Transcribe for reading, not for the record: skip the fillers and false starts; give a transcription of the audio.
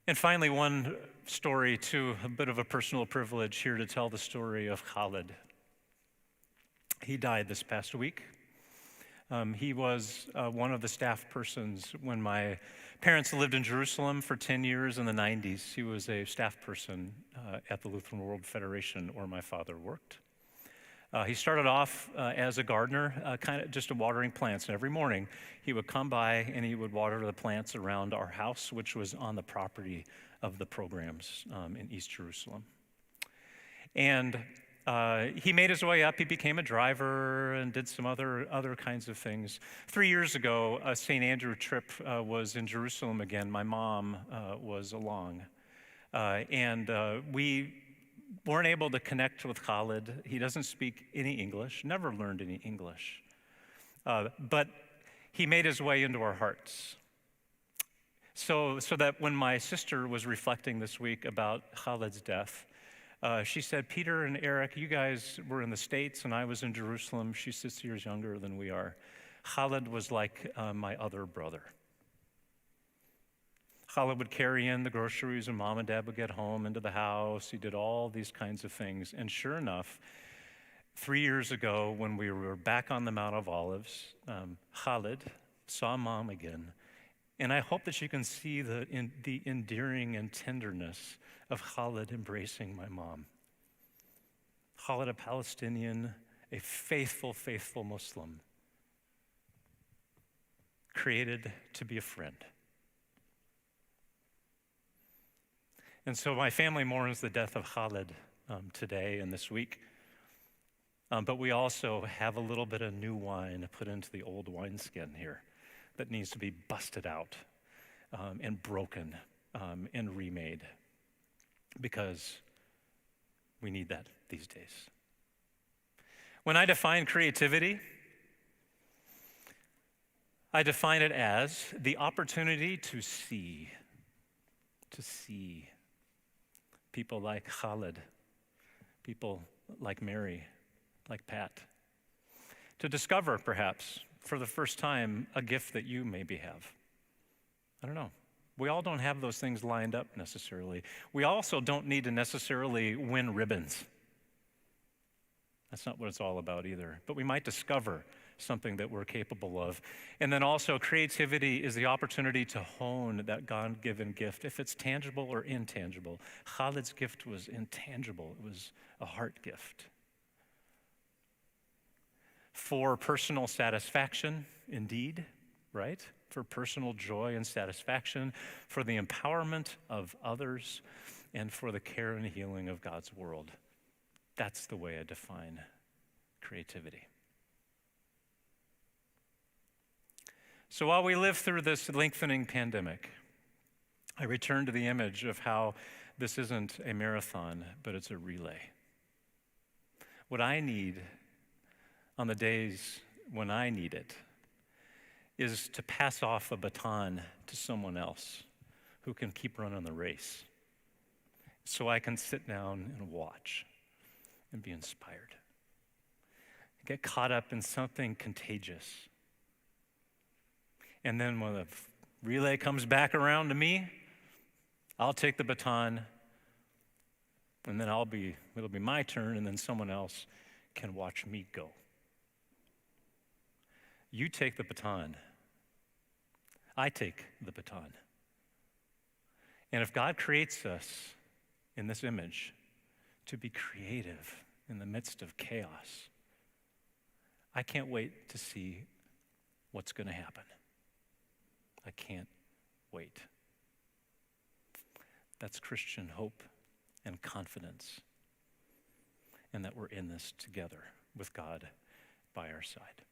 And finally, one story too, a bit of a personal privilege here to tell the story of Khalid. He died this past week. He was one of the staff persons when my parents lived in Jerusalem for 10 years in the 90s. He was a staff person at the Lutheran World Federation where my father worked. He started off as a gardener, kind of just watering plants. And every morning he would come by and he would water the plants around our house, which was on the property of the programs in East Jerusalem. And he made his way up. He became a driver and did some other kinds of things. 3 years ago, a St. Andrew trip was in Jerusalem again. My mom was along. And we weren't able to connect with Khalid. He doesn't speak any English, never learned any English. But he made his way into our hearts. So that when my sister was reflecting this week about Khalid's death, she said, Peter and Eric, you guys were in the States and I was in Jerusalem. She's 6 years younger than we are. Khalid was like my other brother. Khalid would carry in the groceries when mom and dad would get home into the house. He did all these kinds of things. And sure enough, 3 years ago when we were back on the Mount of Olives, Khalid saw mom again. And I hope that you can see the endearing and tenderness of Khalid embracing my mom. Khalid, a Palestinian, a faithful, faithful Muslim, created to be a friend. And so my family mourns the death of Khalid today and this week. But we also have a little bit of new wine put into the old wineskin here that needs to be busted out and broken and remade, because we need that these days. When I define creativity, I define it as the opportunity to see people like Khalid, people like Mary, like Pat, to discover perhaps for the first time a gift that you maybe have. I don't know. We all don't have those things lined up necessarily. We also don't need to necessarily win ribbons. That's not what it's all about either. But we might discover something that we're capable of. And then also, creativity is the opportunity to hone that God-given gift, if it's tangible or intangible. Khalid's gift was intangible. It was a heart gift. For personal satisfaction, indeed, right? For personal joy and satisfaction, for the empowerment of others, and for the care and healing of God's world. That's the way I define creativity. So while we live through this lengthening pandemic, I return to the image of how this isn't a marathon, but it's a relay. What I need on the days when I need it is to pass off a baton to someone else who can keep running the race, so I can sit down and watch and be inspired. Get caught up in something contagious. And then when the relay comes back around to me, I'll take the baton, and then it'll be my turn, and then someone else can watch me go. You take the baton. I take the baton. And if God creates us in this image to be creative in the midst of chaos, I can't wait to see what's going to happen. I can't wait. That's Christian hope and confidence, and that we're in this together with God by our side.